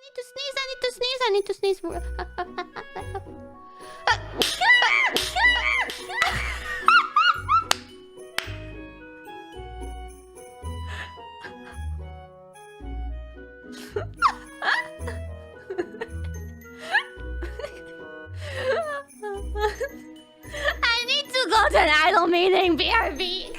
need to sneeze. I need to sneeze. I need to sneeze. I need to go to an idol meeting, BRB.